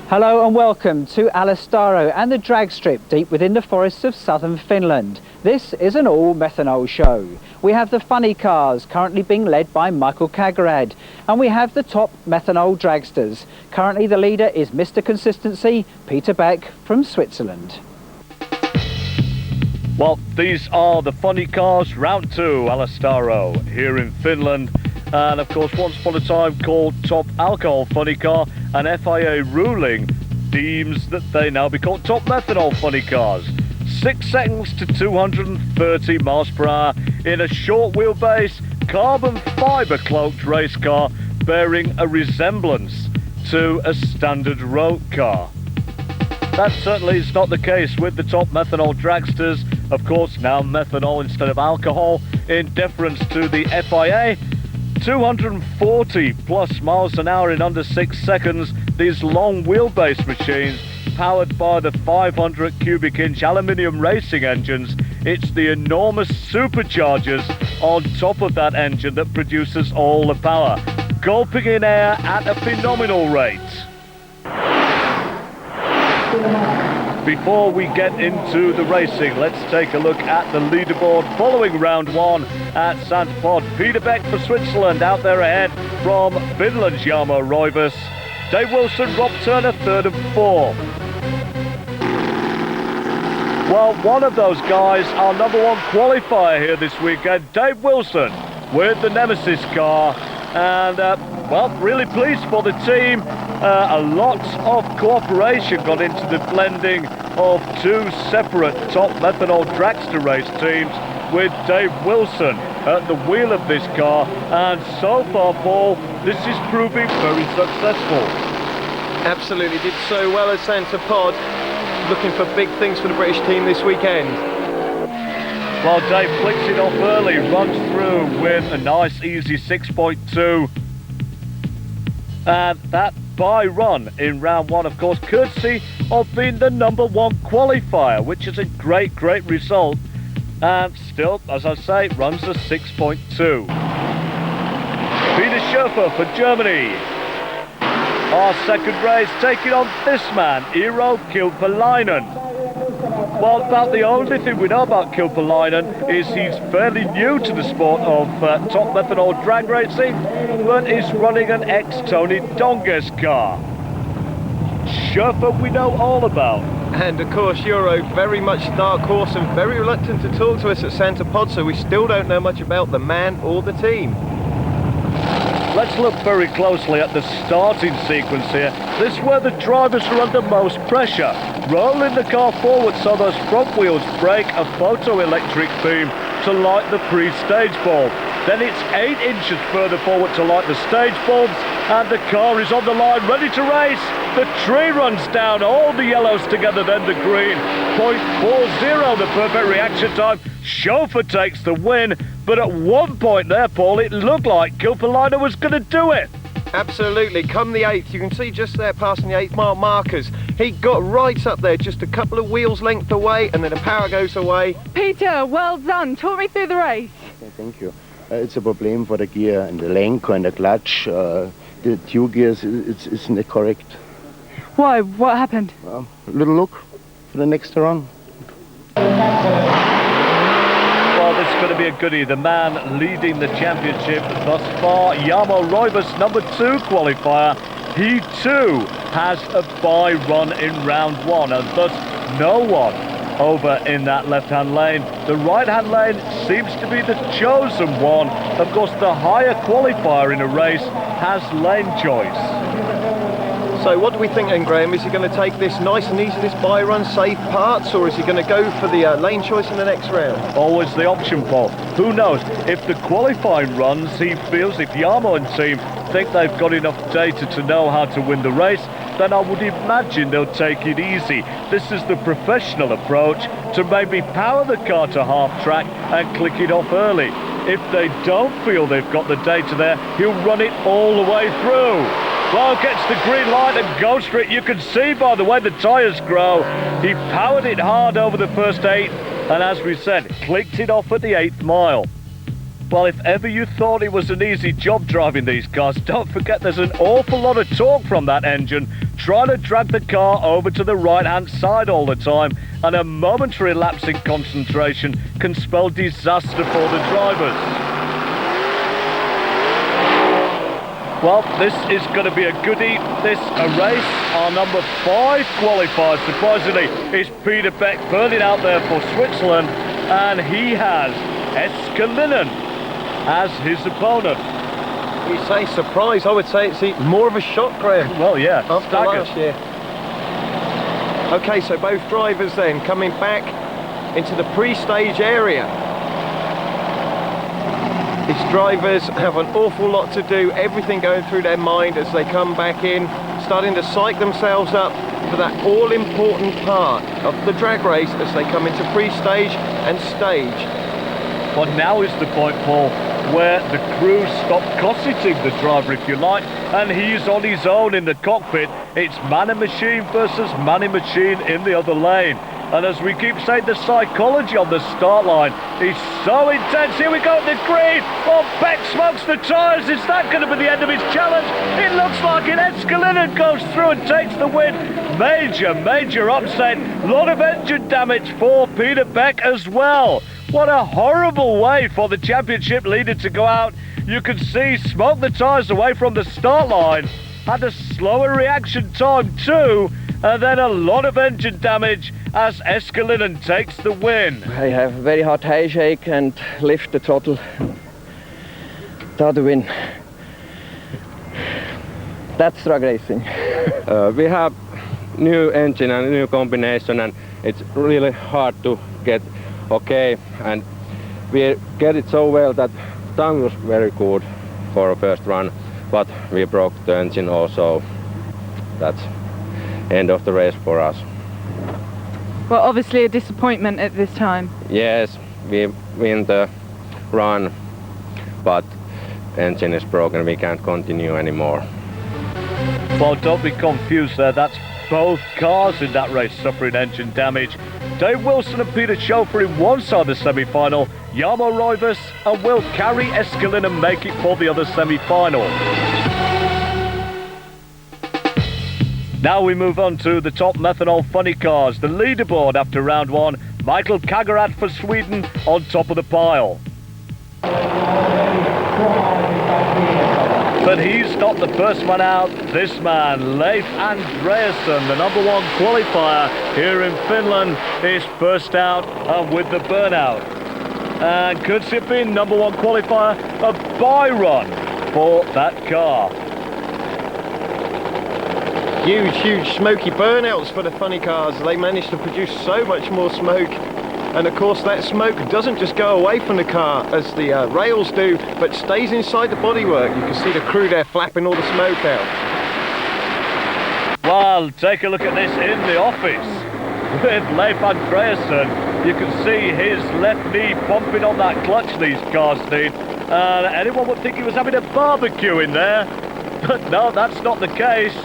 Hello and welcome to Alastaro and the drag strip deep within the forests of southern Finland. This is an all-methanol show. We have the funny cars, currently being led by Michael Kagarad, and we have the top methanol dragsters. Currently the leader is Mr. Consistency, Peter Beck from Switzerland. Well, these are the funny cars, round 2, Alastaro, here in Finland. And of course, once upon a time called Top Alcohol Funny Car, an FIA ruling deems that they now be called Top Methanol Funny Cars. 6 seconds to 230 miles per hour in a short wheelbase, carbon fibre cloaked race car bearing a resemblance to a standard road car. That certainly is not the case with the top methanol dragsters. Of course, now methanol instead of alcohol, in deference to the FIA. 240 plus miles an hour in under 6 seconds. These long wheelbase machines, powered by the 500 cubic inch aluminium racing engines. It's the enormous superchargers on top of that engine that produces all the power, gulping in air at a phenomenal rate. Before we get into the racing, let's take a look at the leaderboard following round 1 at Santa Pod. Peter Beck for Switzerland out there ahead from Finland's Jarmo Roivas. Dave Wilson, Rob Turner, 3rd and 4th. Well, one of those guys, our number 1 qualifier here this weekend, Dave Wilson, with the Nemesis car. And, well, really pleased for the team. A lot of cooperation got into the blending of 2 separate top methanol dragster race teams, with Dave Wilson at the wheel of this car. And so far, Paul, this is proving very successful. Absolutely, did so well at Santa Pod. Looking for big things for the British team this weekend. Well, Dave flicks it off early, runs through with a nice easy 6.2. And that by run in round 1, of course, courtesy of being the number 1 qualifier, which is a great result. And still, as I say, runs a 6.2. Peter Schöffer for Germany. Our second race, taking on this man, Eero Kilpeläinen. Well, about the only thing we know about Kilpeläinen is he's fairly new to the sport of top methanol drag racing, but is running an ex-Tony Donges car. Schöffer we know all about. And of course, Euro, very much dark horse and very reluctant to talk to us at Santa Pod, so we still don't know much about the man or the team. Let's look very closely at the starting sequence here. This is where the drivers are under most pressure. Rolling the car forward so those front wheels break a photoelectric beam to light the pre-stage bulb. Then it's 8 inches further forward to light the stage bulbs, and the car is on the line ready to race. The tree runs down, all the yellows together, then the green. 0.40, the perfect reaction time. Schöffer takes the win, but at one point there, Paul, it looked like Kilpeläinen was going to do it. Absolutely, come the 8th, you can see just there passing the 8th mile markers. He got right up there, just a couple of wheels length away, and then the power goes away. Peter, well done. Talk me through the race. Okay, thank you. It's a problem for the gear and the link and the clutch. The 2 gears isn't correct. Why? What happened? Little look for the next run. Well, this is going to be a goodie. The man leading the championship thus far, Jarmo Roivas, number 2 qualifier. He too has a bye run in round 1, and thus no one over in that left-hand lane. The right-hand lane seems to be the chosen one. Of course, the higher qualifier in a race has lane choice. So what do we think then, Graham? Is he going to take this nice and easy, this bye run, save parts, or is he going to go for the lane choice in the next round? Always the option, Paul. Who knows? If the qualifying runs, he feels, if Jarmo and team think they've got enough data to know how to win the race, then I would imagine they'll take it easy. This is the professional approach, to maybe power the car to half track and click it off early. If they don't feel they've got the data there, he'll run it all the way through. Well, gets the green light and goes for it. You can see by the way the tyres grow, he powered it hard over the first 8, and as we said, clicked it off at the 8th mile. Well, if ever you thought it was an easy job driving these cars, don't forget there's an awful lot of torque from that engine trying to drag the car over to the right-hand side all the time, and a momentary lapse in concentration can spell disaster for the drivers. Well, this is going to be a goodie. This a race. Our number 5 qualifier, surprisingly, is Peter Beck burning out there for Switzerland, and he has Escalinen as his opponent. You say surprise, I would say it's even more of a shock, Graham. Well, yeah, after staggered. last year. Okay, so both drivers then coming back into the pre-stage area. These drivers have an awful lot to do, everything going through their mind as they come back in, starting to psych themselves up for that all-important part of the drag race as they come into pre-stage and stage. But now is the point, Paul, where the crew stop cosseting the driver, if you like, and he's on his own in the cockpit. It's man and machine versus man and machine in the other lane. And as we keep saying, the psychology on the start line is so intense. Here we go at the green. Oh, Beck smokes the tyres. Is that going to be the end of his challenge? It looks like it. Escalinen goes through and takes the win. Major upset. A lot of engine damage for Peter Beck as well. What a horrible way for the championship leader to go out. You can see smoke the tyres away from the start line. Had a slower reaction time too. And then a lot of engine damage as Escalinen takes the win. I have a very hard high shake and lift the throttle. Start to win. That's drag racing. We have new engine and new combination, and it's really hard to get okay. And we get it so well that time was very good for a first run, but we broke the engine also. That's end of the race for us. Well, obviously a disappointment at this time. Yes, we win the run, but engine is broken. We can't continue anymore. Well, don't be confused there. That's both cars in that race suffering engine damage. Dave Wilson and Peter Schofer in one side of the semi-final. Jarmo Roivas and Will Carey Escalinen make it for the other semi-final. Now we move on to the top Methanol funny cars. The leaderboard after round 1, Michael Kagerad for Sweden on top of the pile. But he's not the first man out. This man, Leif Andreasson, the number 1 qualifier here in Finland, is first out and with the burnout. And could it be number 1 qualifier, a bye-run for that car. Huge smoky burnouts for the funny cars. They managed to produce so much more smoke, and of course that smoke doesn't just go away from the car as the rails do, but stays inside the bodywork. You can see the crew there flapping all the smoke out. Well, take a look at this in the office with Leif Andreasson. You can see his left knee pumping on that clutch these cars need, and anyone would think he was having a barbecue in there, but no, that's not the case.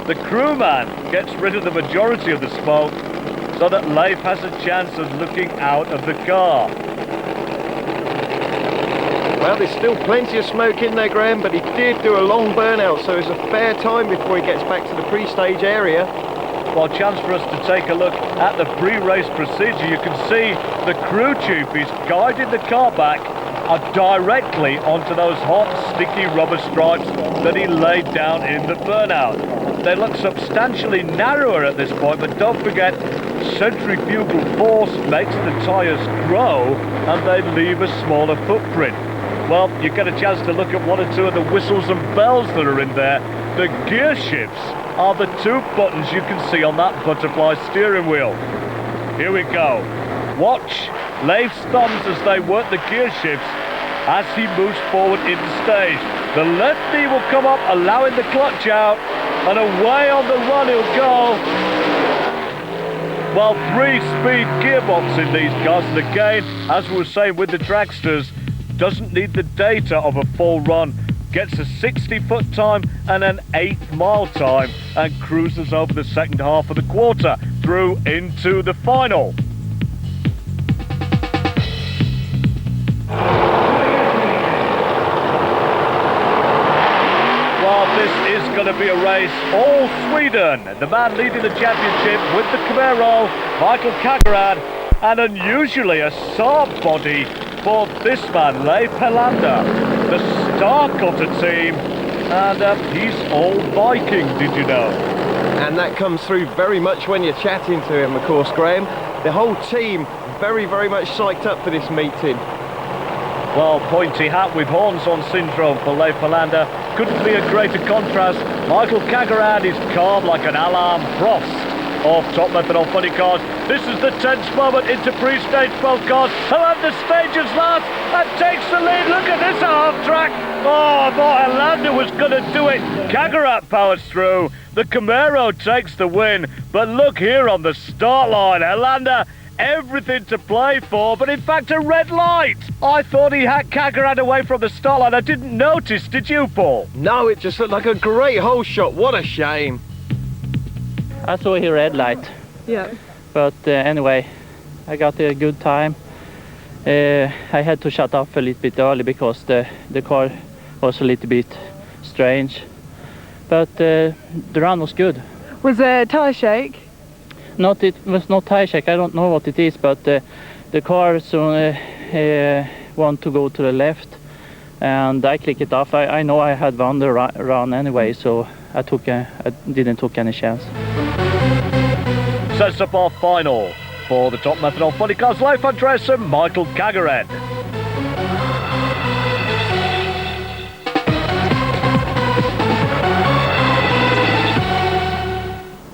The crewman gets rid of the majority of the smoke so that Leif has a chance of looking out of the car. Well, there's still plenty of smoke in there, Graham, but he did do a long burnout, so there's a fair time before he gets back to the pre-stage area. Well, chance for us to take a look at the pre-race procedure. You can see the crew chief is guiding the car back directly onto those hot, sticky rubber stripes that he laid down in the burnout. They look substantially narrower at this point, but don't forget, centrifugal force makes the tyres grow and they leave a smaller footprint. Well, you get a chance to look at 1 or 2 of the whistles and bells that are in there. The gear shifts are the 2 buttons you can see on that butterfly steering wheel. Here we go. Watch Leif's thumbs as they work the gear shifts as he moves forward into stage. The left knee will come up, allowing the clutch out, and away on the run he'll go. Well, 3-speed gearbox in these cars, and again, as we were saying with the Dragsters, doesn't need the data of a full run. Gets a 60-foot time and an 8-mile time, and cruises over the second half of the quarter through into the final. Well, this is going to be a race all Sweden. The man leading the championship with the Camaro, Michael Kagerad, and unusually a Saab body for this man, Leif Helander, the Star Cutter team, and he's all Viking, did you know? And that comes through very much when you're chatting to him, of course, Graham. The whole team very, very much psyched up for this meeting. Well, pointy hat with horns on syndrome for Leif Helander. Couldn't be a greater contrast. Michael Kagerad is calm like an Alarm Frost of Top Methanol Funny Cars. This is the tense moment into pre-stage 12 cars. Helander stages last and takes the lead. Look at this half track. Oh, I thought Helander was going to do it. Kagerad powers through. The Camaro takes the win. But look here on the start line. Helander, everything to play for, but in fact a red light. I thought he had Kagerad away from the start line. I didn't notice, did you, Paul? No, it just looked like a great hole shot. What a shame. I saw a red light. Yeah. But anyway, I got a good time. I had to shut off a little bit early because the car was a little bit strange. But the run was good. Was there a tyre shake? It was not tire shake. I don't know what it is, but the car soon want to go to the left, and I click it off. I know I had won the run anyway, so I didn't take any chance. Sets up our final for the Top Methanol Funny Cars, Leif Andreas and Michael Kagerad.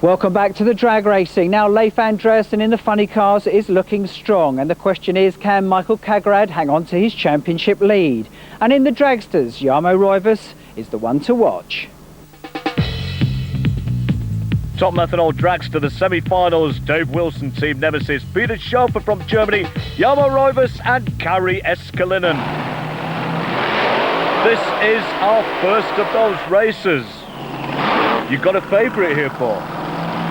Welcome back to the drag racing. Now Leif Andreasen in the funny cars is looking strong, and the question is, can Michael Kagerad hang on to his championship lead? And in the dragsters, Jarmo Roivas is the one to watch. Top Methanol Dragster, the semi-finals, Dave Wilson team nemesis, Peter Schofer from Germany, Jarmo Roivas and Kari Eskelinen. This is our first of those races. You got a favourite here, Paul?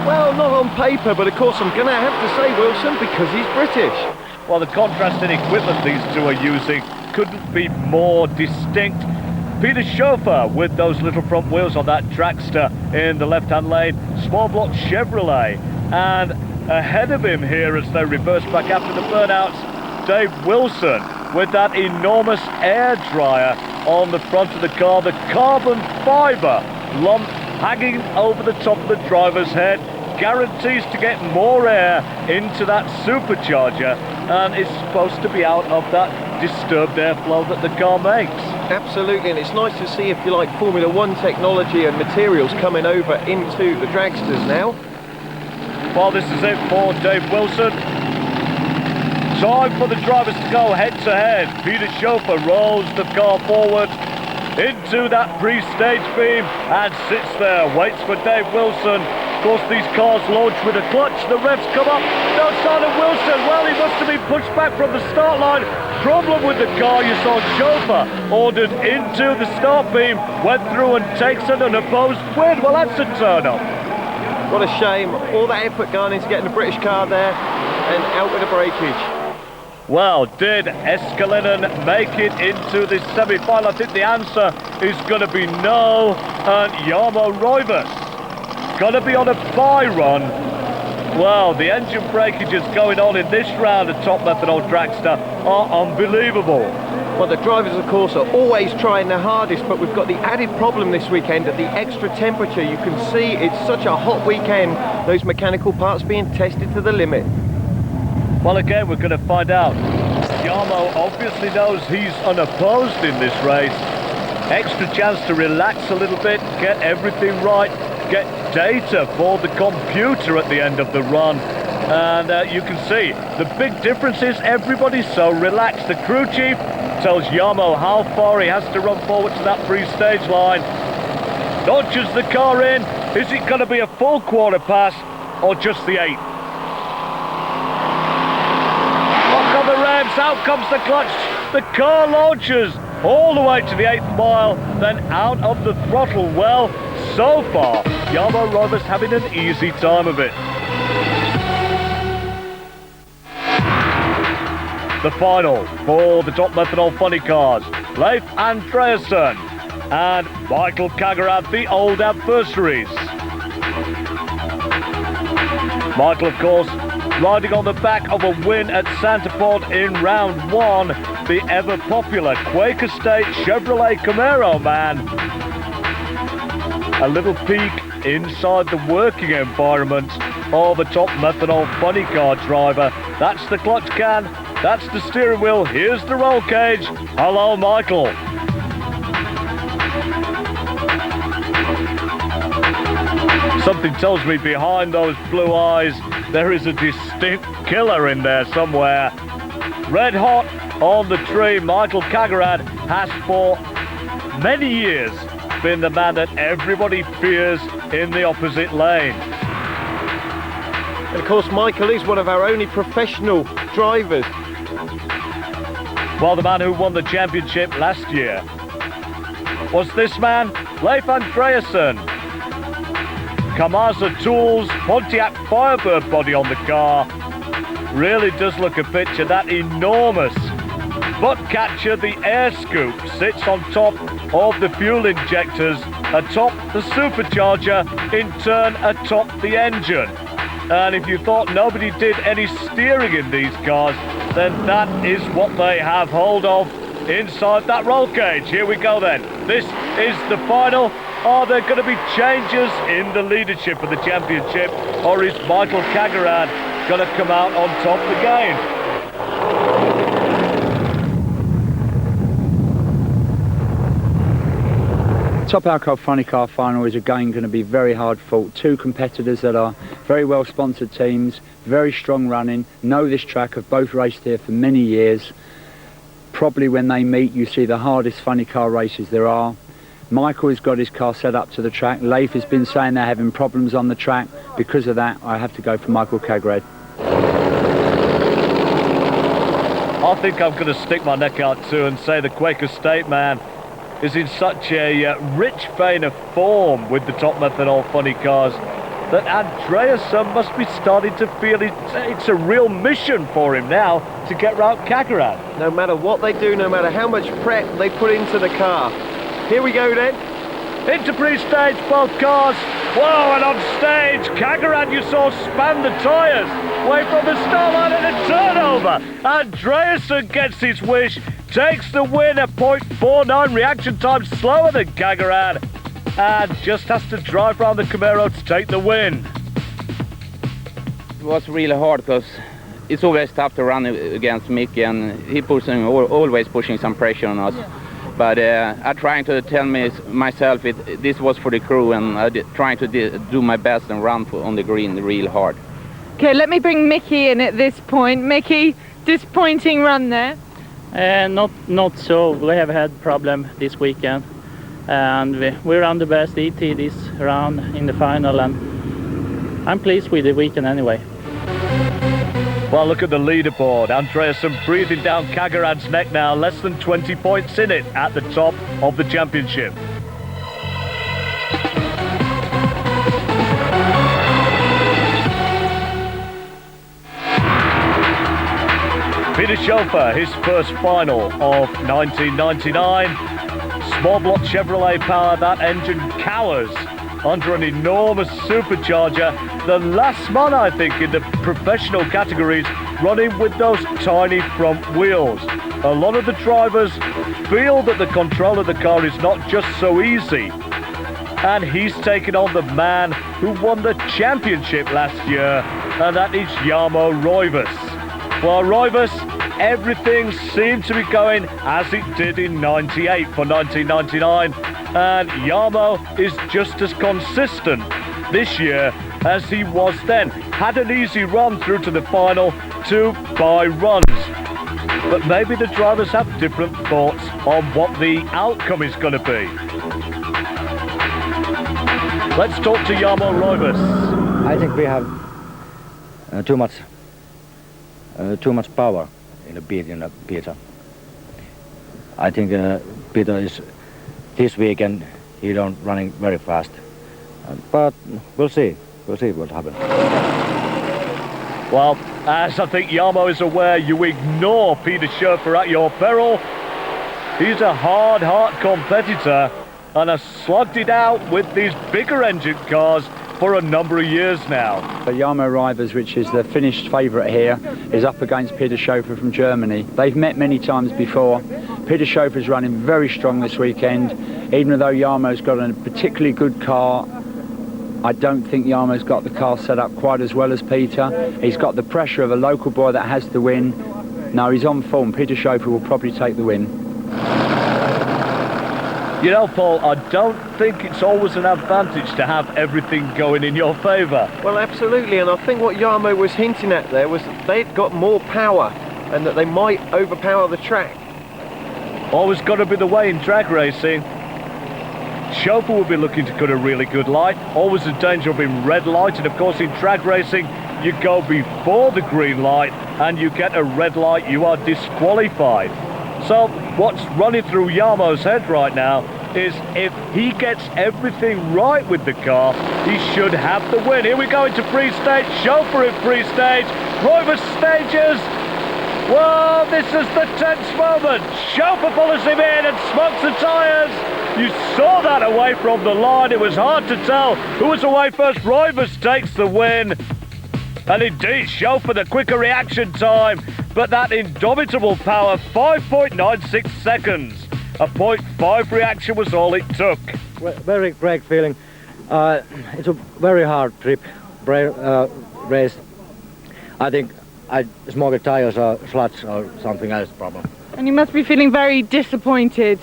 Well, not on paper, but of course I'm going to have to say Wilson because he's British. Well, the contrast in equipment these two are using couldn't be more distinct. Peter Schofer with those little front wheels on that Dragster in the left-hand lane, small block Chevrolet, and ahead of him here as they reverse back after the burnouts, Dave Wilson with that enormous air dryer on the front of the car, the carbon fibre lump hanging over the top of the driver's head, guarantees to get more air into that supercharger, and it's supposed to be out of that disturbed airflow that the car makes. Absolutely, and it's nice to see, if you like, Formula One technology and materials coming over into the dragsters now. Well, this is it for Dave Wilson. Time for the drivers to go head-to-head. Peter Schofer rolls the car forward into that pre-stage beam and sits there, waits for Dave Wilson. Of course, these cars launch with a clutch. The revs come up. No sign of Wilson. Well, he must have been pushed back from the start line. Problem with the car, you saw Schofer ordered into the start beam, went through and takes an unopposed win. Well, that's a turn-up. What a shame. All that effort gone into getting the British car there and out with the breakage. Well, did Eskelinen make it into this semi-final? I think the answer is going to be no. And Jarmo Roivas going to be on a bye run. Well, the engine breakages going on in this round of Top Methanol Dragster are unbelievable. Well, the drivers, of course, are always trying their hardest, but we've got the added problem this weekend of the extra temperature. You can see it's such a hot weekend, those mechanical parts being tested to the limit. Well, again, we're going to find out. Jarmo obviously knows he's unopposed in this race. Extra chance to relax a little bit, get everything right, get data for the computer at the end of the run. And you can see the big difference is everybody's so relaxed. The crew chief tells Jarmo how far he has to run forward to that pre-stage line. Launches the car in. Is it going to be a full quarter pass or just the 8? The revs, out comes the clutch, the car launches all the way to the 8th mile, then out of the throttle. Well, so far, Jarmo Roivas having an easy time of it. The final for the Top Methanol Funny Cars, Leif Andreasen and Michael Kagarad, the old adversaries. Michael, of course, riding on the back of a win at Santa Pod in round 1, the ever-popular Quaker State Chevrolet Camaro man. A little peek inside the working environment of a top Methanol funny car driver. That's the clutch can, that's the steering wheel, here's the roll cage. Hello, Michael. Something tells me behind those blue eyes there is a distinct killer in there somewhere. Red hot on the tree, Michael Kagarad has for many years been the man that everybody fears in the opposite lane. And of course, Michael is one of our only professional drivers. Well, the man who won the championship last year was this man, Leif Andreasen. Kamasa Tools, Pontiac Firebird body on the car. Really does look a picture. That enormous butt catcher, the air scoop, sits on top of the fuel injectors, atop the supercharger, in turn atop the engine. And if you thought nobody did any steering in these cars, then that is what they have hold of inside that roll cage. Here we go then. This is the final. Are there going to be changes in the leadership of the championship, or is Michael Kagarad going to come out on top again? Top Alcohol Funny Car final is again going to be very hard fought. Two competitors that are very well sponsored teams, very strong running, know this track, have both raced here for many years. Probably when they meet you see the hardest funny car races there are. Michael has got his car set up to the track. Leif has been saying they're having problems on the track. Because of that, I have to go for Michael Kagarad. I think I'm going to stick my neck out too and say the Quaker State man is in such a rich vein of form with the top Methanol funny cars that Andreasen must be starting to feel it's a real mission for him now to get round Kagarad. No matter what they do, no matter how much prep they put into the car. Here we go then. Into pre-stage, both cars. Whoa, and on stage, Kagarad you saw span the tyres away from the start line and a turnover. Andreasen gets his wish, takes the win at 0.49 reaction time, slower than Kagarad, and just has to drive around the Camaro to take the win. It was really hard because it's always tough to run against Mickey, and he always pushing some pressure on us. Yeah. But I'm trying to tell myself this was for the crew, and I'm trying to do my best and run on the green real hard. Okay, let me bring Mickey in at this point. Mickey, disappointing run there? Not so. We have had problem this weekend, and we ran the best ET this round in the final, and I'm pleased with the weekend anyway. Well, look at the leaderboard. Andreasen breathing down Kagarad's neck now, less than 20 points in it at the top of the championship. Peter Schofer, his first final of 1999. Small block Chevrolet power, that engine cowers under an enormous supercharger. The last man, I think, in the professional categories running with those tiny front wheels. A lot of the drivers feel that the control of the car is not just so easy. And he's taken on the man who won the championship last year, and that is Jarmo Roivas. Well, Roivas, everything seemed to be going as it did in 98 for 1999, and Jarmo is just as consistent this year as he was then. Had an easy run through to the final, 2 by runs. But maybe the drivers have different thoughts on what the outcome is going to be. Let's talk to Jarmo Roivas. I think we have too much power in the Peter. I think Peter is this weekend he don't running very fast, but we'll see what happens. Well, as I think Jarmo is aware, you ignore Peter Schofer at your peril. He's a hard competitor, and has slugged it out with these bigger engine cars for a number of years now. The Yamaha Rivers, which is the Finnish favourite here, is up against Peter Schofer from Germany. They've met many times before. Peter Schofer's running very strong this weekend. Even though Yamaha's got a particularly good car, I don't think Yamaha's got the car set up quite as well as Peter. He's got the pressure of a local boy that has to win. No, he's on form. Peter Schofer will probably take the win. You know, Paul, I don't think it's always an advantage to have everything going in your favour. Well, absolutely, and I think what Yamaha was hinting at there was that they'd got more power and that they might overpower the track. Always got to be the way in drag racing. Schofer will be looking to cut a really good light. Always the danger of being red light, and of course in drag racing you go before the green light and you get a red light, you are disqualified. So what's running through Yamaha's head right now is if he gets everything right with the car, he should have the win. Here we go into pre-stage, Schofer in pre-stage, Rivers stages. Well, this is the tense moment. Schofer follows him in and smokes the tyres. You saw that away from the line. It was hard to tell who was away first. Rivers takes the win. And indeed, Schofer the quicker reaction time. But that indomitable power, 5.96 seconds. A 0.5 reaction was all it took. Very great feeling. It's a very hard trip, race. I think smoked tires or sluts or something else problem. And you must be feeling very disappointed.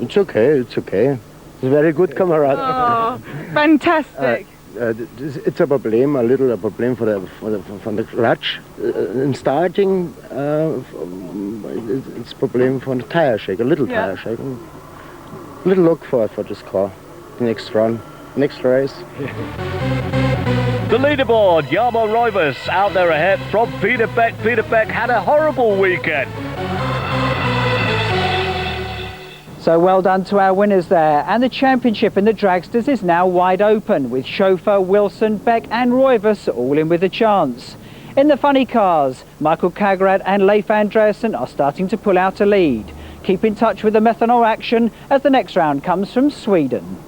It's okay, it's okay. It's a very good comrade. Oh, fantastic. It's a problem, a little problem for the clutch. In starting, it's a problem for the tire shake, a little tire shake. A little look for this car, the next run, next race. The leaderboard, Yamaha Rivers out there ahead from Peter Beck. Peter Beck had a horrible weekend. So well done to our winners there, and the championship in the Dragsters is now wide open with Schofer, Wilson, Beck and Rivers all in with a chance. In the funny cars, Michael Kagrad and Leif Andreasen are starting to pull out a lead. Keep in touch with the Methanol action as the next round comes from Sweden.